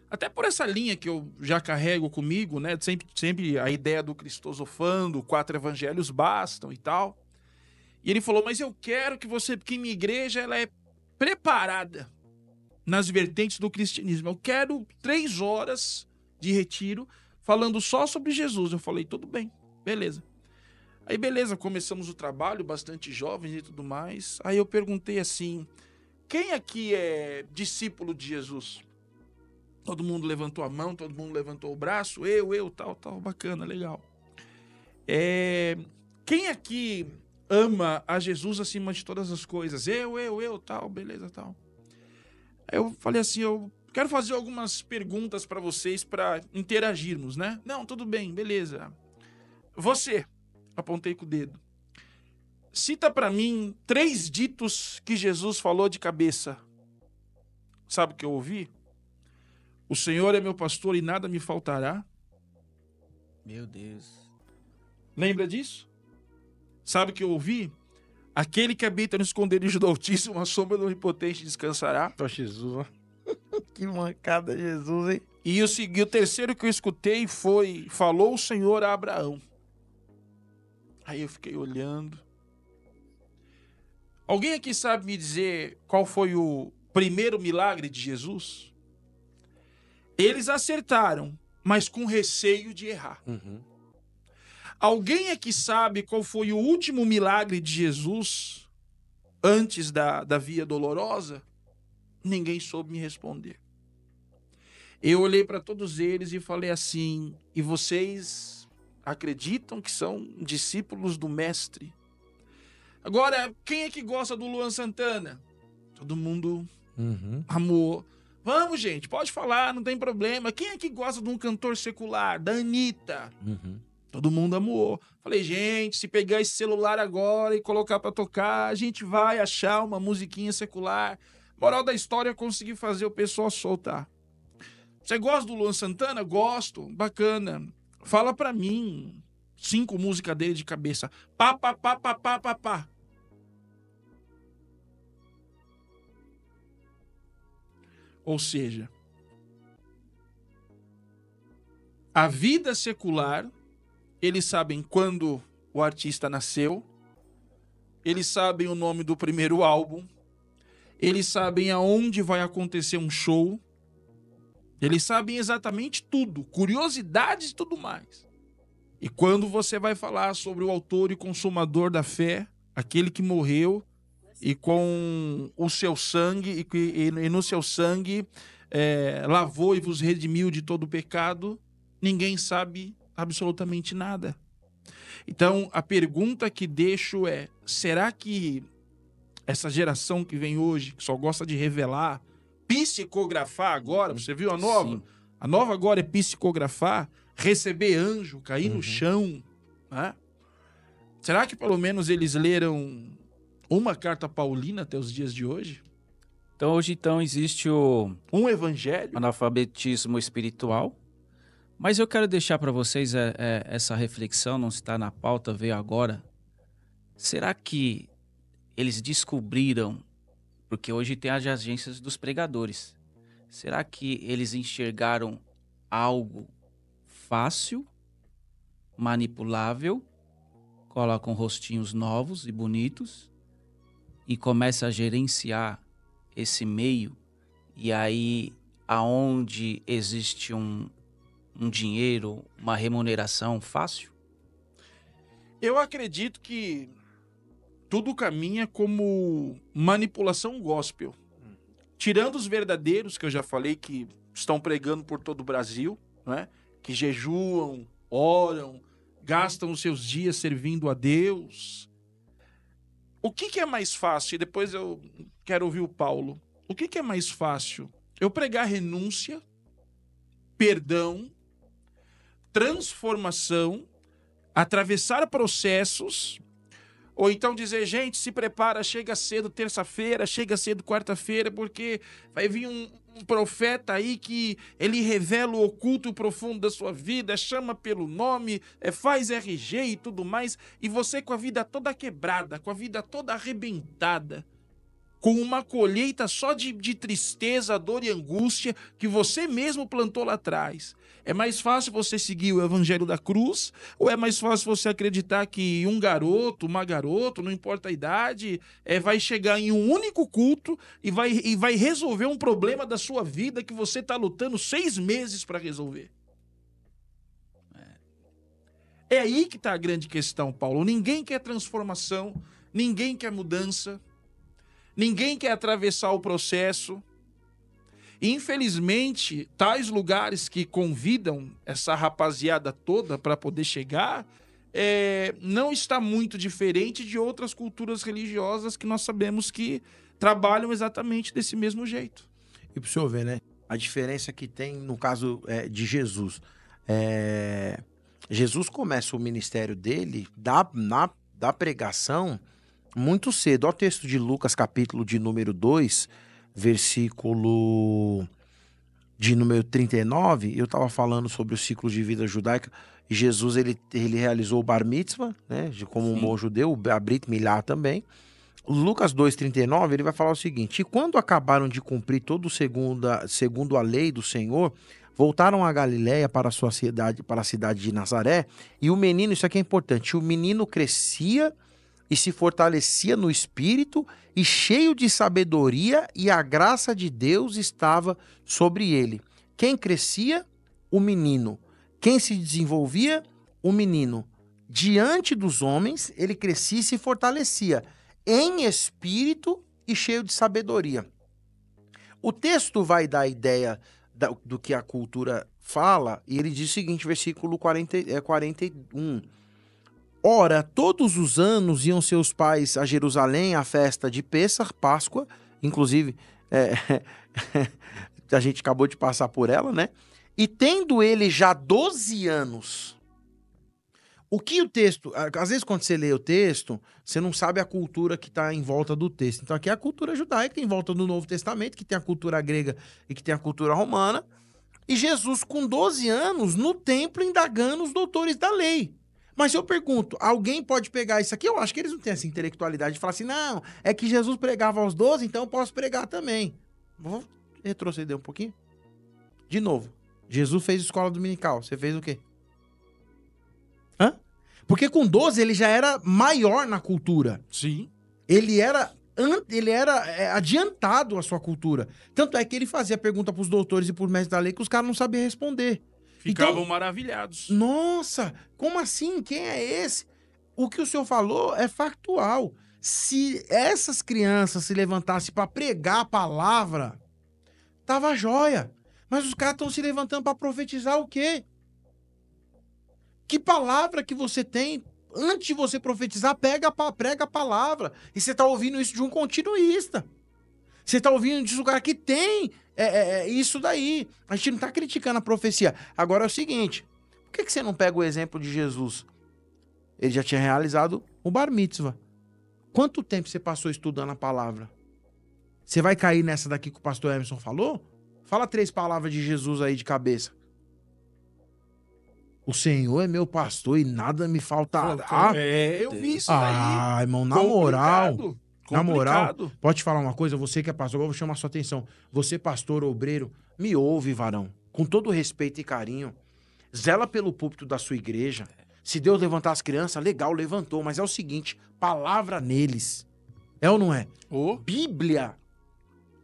Até por essa linha que eu já carrego comigo, né? Sempre a ideia do Cristosofando, 4 evangelhos bastam e tal. E ele falou: mas eu quero que minha igreja ela é preparada nas vertentes do cristianismo. Eu quero 3 horas de retiro falando só sobre Jesus. Eu falei: tudo bem, beleza. Aí beleza, começamos o trabalho, bastante jovens e tudo mais. Aí eu perguntei assim: quem aqui é discípulo de Jesus? Todo mundo levantou a mão, todo mundo levantou o braço, eu, tal, bacana, legal. Quem aqui ama a Jesus acima de todas as coisas? Eu, tal, beleza, tal. Aí eu falei assim: eu quero fazer algumas perguntas para vocês para interagirmos, né? Não, tudo bem, beleza. Você, apontei com o dedo, cita para mim 3 ditos que Jesus falou de cabeça. Sabe o que eu ouvi? O Senhor é meu pastor e nada me faltará. Meu Deus. Lembra disso? Sabe o que eu ouvi? Aquele que habita no esconderijo do Altíssimo, a sombra do Onipotente descansará. Ó, Jesus, que mancada, Jesus, hein? E o terceiro que eu escutei foi: falou o Senhor a Abraão. Aí eu fiquei olhando. Alguém aqui sabe me dizer qual foi o primeiro milagre de Jesus? Eles acertaram, mas com receio de errar. Uhum. Alguém aqui sabe qual foi o último milagre de Jesus antes da via dolorosa? Ninguém soube me responder. Eu olhei para todos eles e falei assim: e vocês acreditam que são discípulos do Mestre? Agora, quem é que gosta do Luan Santana? Todo mundo amou. Vamos, gente, pode falar, não tem problema. Quem é que gosta de um cantor secular? Da Anitta. Todo mundo amou. Falei, gente, se pegar esse celular agora e colocar pra tocar, a gente vai achar uma musiquinha secular. Moral da história, consegui fazer o pessoal soltar. Você gosta do Luan Santana? Gosto, bacana. Fala pra mim 5 músicas dele de cabeça. Pá, pá, pá, pá, pá, pá, pá. Ou seja, a vida secular, eles sabem quando o artista nasceu, eles sabem o nome do primeiro álbum, eles sabem aonde vai acontecer um show, eles sabem exatamente tudo, curiosidades e tudo mais. E quando você vai falar sobre o autor e consumador da fé, aquele que morreu e com o seu sangue, e no seu sangue lavou e vos redimiu de todo o pecado, ninguém sabe absolutamente nada. Então, a pergunta que deixo é, será que essa geração que vem hoje, que só gosta de revelar, psicografar agora, você viu a nova? Sim. A nova agora é psicografar, receber anjo, cair no chão, né? Será que pelo menos eles leram uma carta paulina até os dias de hoje? Então hoje existe um evangelho, analfabetismo espiritual. Mas eu quero deixar para vocês essa reflexão, não está na pauta, veio agora. Será que eles descobriram, porque hoje tem as agências dos pregadores, será que eles enxergaram algo fácil, manipulável, colocam rostinhos novos e bonitos e começa a gerenciar esse meio, e aí aonde existe um dinheiro, uma remuneração fácil? Eu acredito que tudo caminha como manipulação gospel. Tirando os verdadeiros, que eu já falei, que estão pregando por todo o Brasil, né? Que jejuam, oram, gastam os seus dias servindo a Deus. O que é mais fácil? E depois eu quero ouvir o Paulo. O que é mais fácil? Eu pregar renúncia, perdão, transformação, atravessar processos, ou então dizer, gente, se prepara, chega cedo terça-feira, chega cedo quarta-feira, porque vai vir um profeta aí que ele revela o oculto e o profundo da sua vida, chama pelo nome, faz RG e tudo mais, e você com a vida toda quebrada, com a vida toda arrebentada, com uma colheita só de tristeza, dor e angústia que você mesmo plantou lá atrás. É mais fácil você seguir o evangelho da cruz, ou é mais fácil você acreditar que um garoto, uma garota, não importa a idade, vai chegar em um único culto e vai resolver um problema da sua vida que você está lutando 6 meses para resolver? É aí que está a grande questão, Paulo. Ninguém quer transformação, ninguém quer mudança, ninguém quer atravessar o processo. Infelizmente, tais lugares que convidam essa rapaziada toda para poder chegar, não está muito diferente de outras culturas religiosas que nós sabemos que trabalham exatamente desse mesmo jeito. E para o senhor ver, né? A diferença que tem no caso de Jesus. Jesus começa o ministério dele da pregação muito cedo. Olha o texto de Lucas, capítulo de número 2, versículo de número 39, eu estava falando sobre o ciclo de vida judaica, e Jesus ele realizou o bar mitzvah, né, como um bom judeu, a brit milá também. Lucas 2,39, ele vai falar o seguinte: e quando acabaram de cumprir todo segundo a lei do Senhor, voltaram a Galiléia para a cidade de Nazaré, e o menino, isso aqui é importante, o menino crescia e se fortalecia no espírito, e cheio de sabedoria, e a graça de Deus estava sobre ele. Quem crescia? O menino. Quem se desenvolvia? O menino. Diante dos homens, ele crescia e se fortalecia, em espírito e cheio de sabedoria. O texto vai dar a ideia do que a cultura fala, e ele diz o seguinte, versículo 41. Ora, todos os anos iam seus pais a Jerusalém à festa de Pêssar, Páscoa, inclusive a gente acabou de passar por ela, né? E tendo ele já 12 anos, o que o texto... Às vezes, quando você lê o texto, você não sabe a cultura que está em volta do texto. Então, aqui é a cultura judaica em volta do Novo Testamento, que tem a cultura grega e que tem a cultura romana. E Jesus, com 12 anos, no templo, indagando os doutores da lei. Mas eu pergunto, alguém pode pegar isso aqui? Eu acho que eles não têm essa intelectualidade de falar assim, não, é que Jesus pregava aos 12, então eu posso pregar também. Vou retroceder um pouquinho. De novo, Jesus fez escola dominical. Você fez o quê? Hã? Porque com 12 ele já era maior na cultura. Sim. Ele era adiantado à sua cultura. Tanto é que ele fazia pergunta pros doutores e pros mestres da lei que os caras não sabiam responder. Ficavam Então, maravilhados. nossa, como assim? Quem é esse? O que o senhor falou é factual. Se essas crianças se levantassem para pregar a palavra, tava jóia. Mas os caras estão se levantando para profetizar o quê? Que palavra que você tem? Antes de você profetizar, prega a palavra. E você tá ouvindo isso de um continuista. Você tá ouvindo disso, um cara que tem isso daí. A gente não tá criticando a profecia. Agora é o seguinte, por que você não pega o exemplo de Jesus? Ele já tinha realizado o bar mitzvah. Quanto tempo você passou estudando a palavra? Você vai cair nessa daqui que o pastor Emerson falou? Fala 3 palavras de Jesus aí de cabeça. O Senhor é meu pastor e nada me faltará. Eu vi isso daí. Ah, irmão, na moral... Complicado. Na moral, pode falar uma coisa? Você que é pastor, eu vou chamar sua atenção. Você, pastor, obreiro, me ouve, varão. Com todo respeito e carinho. Zela pelo púlpito da sua igreja. Se Deus levantar as crianças, legal, levantou. Mas é o seguinte, palavra neles. É ou não é? Bíblia.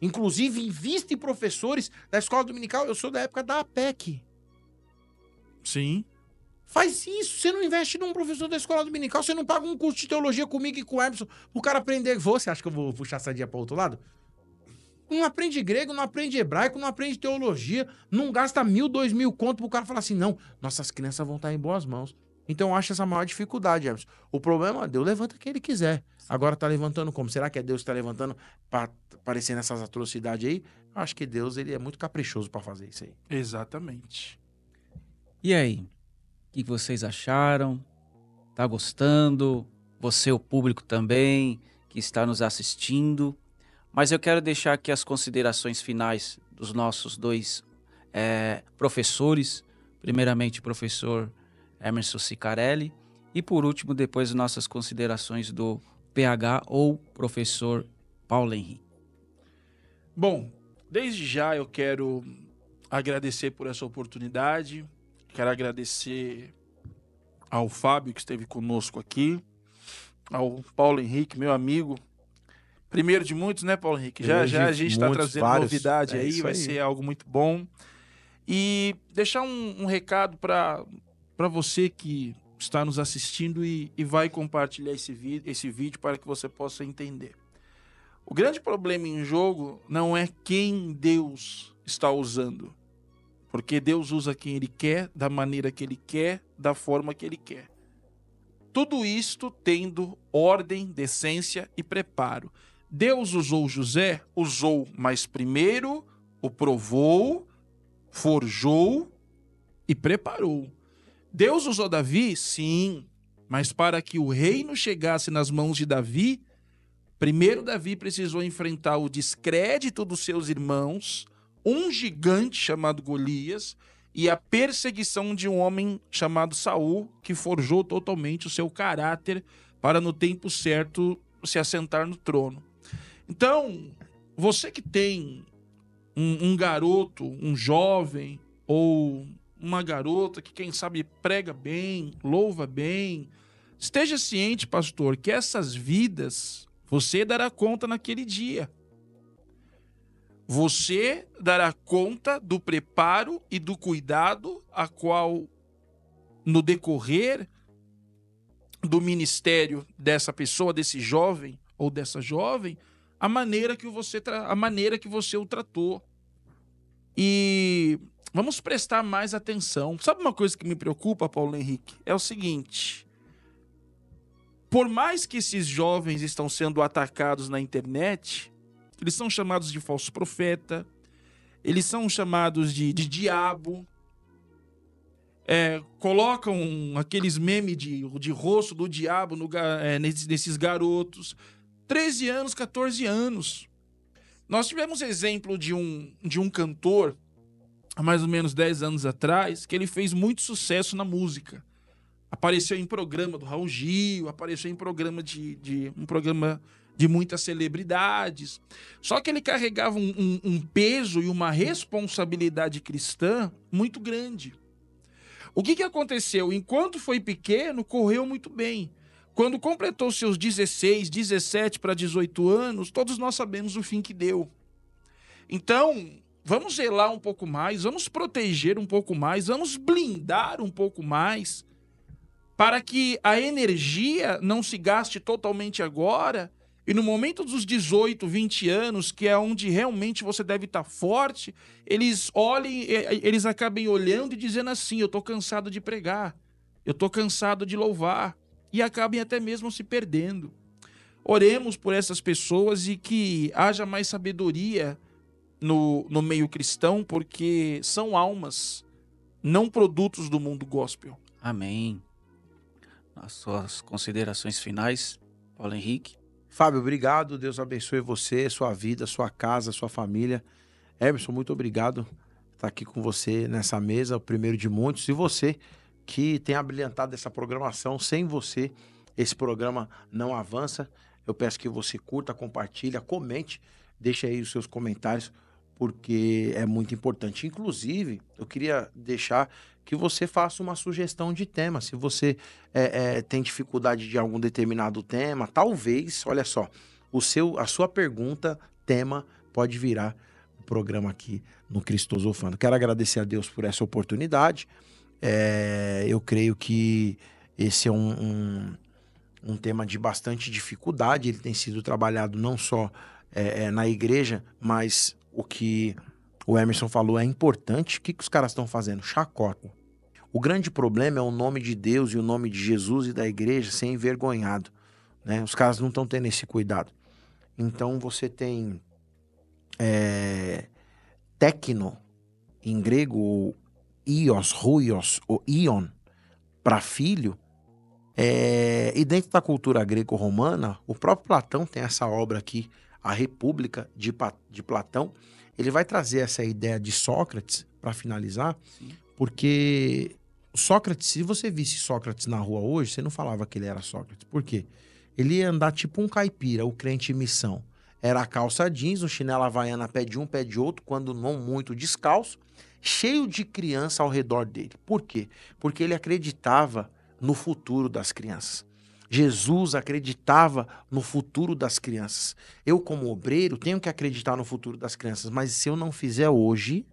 Inclusive, invista em professores da escola dominical. Eu sou da época da APEC. Sim. Faz isso. Você não investe num professor da escola dominical, você não paga um curso de teologia comigo e com o Emerson pro cara aprender. Você acha que eu vou puxar essa dia para outro lado? Não aprende grego, não aprende hebraico, não aprende teologia, não gasta 1.000, 2.000 conto pro cara falar assim, não, nossas crianças vão estar em boas mãos. Então eu acho essa a maior dificuldade, Emerson. O problema é Deus levanta quem ele quiser. Agora tá levantando como? Será que é Deus que tá levantando para aparecer nessas atrocidades aí? Eu acho que Deus ele é muito caprichoso para fazer isso aí. Exatamente. E aí? O que vocês acharam? Tá gostando? Você, o público também, que está nos assistindo. Mas eu quero deixar aqui as considerações finais dos nossos 2 professores. Primeiramente, o professor Emerson Sicarelli. E por último, depois, nossas considerações do PH ou professor Paulo Henrique. Bom, desde já eu quero agradecer por essa oportunidade. Quero agradecer ao Fábio, que esteve conosco aqui, ao Paulo Henrique, meu amigo. Primeiro de muitos, né, Paulo Henrique? Já a gente está trazendo novidade aí, vai ser algo muito bom. E deixar um recado para você que está nos assistindo e vai compartilhar esse vídeo para que você possa entender. O grande problema em jogo não é quem Deus está usando. Porque Deus usa quem Ele quer, da maneira que Ele quer, da forma que Ele quer. Tudo isto tendo ordem, decência e preparo. Deus usou José? Usou, mas primeiro o provou, forjou e preparou. Deus usou Davi? Sim, mas para que o reino chegasse nas mãos de Davi, primeiro Davi precisou enfrentar o descrédito dos seus irmãos, um gigante chamado Golias e a perseguição de um homem chamado Saul, que forjou totalmente o seu caráter para no tempo certo se assentar no trono. Então, você que tem um garoto, um jovem ou uma garota que quem sabe prega bem, louva bem, esteja ciente, pastor, que essas vidas você dará conta naquele dia. Você dará conta do preparo e do cuidado a qual, no decorrer do ministério dessa pessoa, desse jovem ou dessa jovem, a maneira que você o tratou. E vamos prestar mais atenção. Sabe uma coisa que me preocupa, Paulo Henrique? É o seguinte: por mais que esses jovens estão sendo atacados na internet, eles são chamados de falso profeta, eles são chamados de diabo. Colocam aqueles memes de rosto do diabo nesses garotos. 13 anos, 14 anos. Nós tivemos exemplo de um cantor, há mais ou menos 10 anos atrás, que ele fez muito sucesso na música. Apareceu em programa do Raul Gil, apareceu em programa um programa de muitas celebridades. Só que ele carregava um peso e uma responsabilidade cristã muito grande. O que aconteceu? Enquanto foi pequeno, correu muito bem. Quando completou seus 16, 17 para 18 anos, todos nós sabemos o fim que deu. Então, vamos zelar um pouco mais, vamos proteger um pouco mais, vamos blindar um pouco mais, para que a energia não se gaste totalmente agora, e no momento dos 18, 20 anos, que é onde realmente você deve estar forte, eles acabem olhando e dizendo assim: eu estou cansado de pregar, eu estou cansado de louvar, e acabem até mesmo se perdendo. Oremos por essas pessoas e que haja mais sabedoria no meio cristão, porque são almas, não produtos do mundo gospel. Amém. As suas considerações finais, Paulo Henrique. Fábio, obrigado. Deus abençoe você, sua vida, sua casa, sua família. Emerson, muito obrigado por estar aqui com você nessa mesa, o primeiro de muitos. E você que tem abrilhantado essa programação. Sem você, esse programa não avança. Eu peço que você curta, compartilha, comente, deixe aí os seus comentários, porque é muito importante. Inclusive, eu queria deixar que você faça uma sugestão de tema. Se você tem dificuldade de algum determinado tema, talvez, olha só, a sua pergunta, tema, pode virar o programa aqui no Cristosofando. Quero agradecer a Deus por essa oportunidade. Eu creio que esse é um tema de bastante dificuldade. Ele tem sido trabalhado não só na igreja, mas o que o Emerson falou é importante. O que os caras estão fazendo? Chacota. O grande problema é o nome de Deus e o nome de Jesus e da igreja ser envergonhado, né? Os caras não estão tendo esse cuidado. Então você tem tecno, em grego, ou ios, ruios, ou ion, para filho. E dentro da cultura greco-romana, o próprio Platão tem essa obra aqui, A República de Platão. Ele vai trazer essa ideia de Sócrates, para finalizar. Sim. Porque Sócrates, se você visse Sócrates na rua hoje, você não falava que ele era Sócrates. Por quê? Ele ia andar tipo um caipira, o crente em missão. Era a calça jeans, o chinelo havaiana pé de um, pé de outro, quando não muito descalço, cheio de criança ao redor dele. Por quê? Porque ele acreditava no futuro das crianças. Jesus acreditava no futuro das crianças. Eu, como obreiro, tenho que acreditar no futuro das crianças, mas se eu não fizer hoje,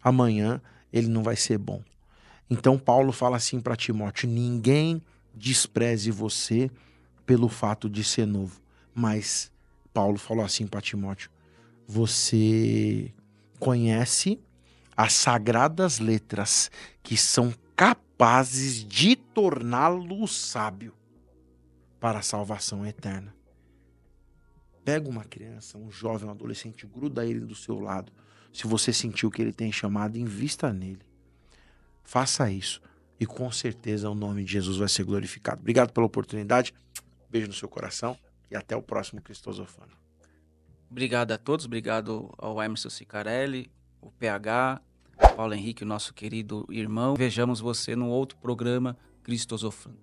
amanhã ele não vai ser bom. Então Paulo fala assim para Timóteo: ninguém despreze você pelo fato de ser novo. Mas Paulo falou assim para Timóteo: você conhece as sagradas letras que são capazes de torná-lo sábio para a salvação eterna. Pega uma criança, um jovem, um adolescente, gruda ele do seu lado. Se você sentiu que ele tem chamado, invista nele. Faça isso e com certeza o nome de Jesus vai ser glorificado. Obrigado pela oportunidade, beijo no seu coração e até o próximo Cristosofano. Obrigado a todos, obrigado ao Emerson Cicarelli, o PH, Paulo Henrique, o nosso querido irmão. Vejamos você num outro programa Cristosofano.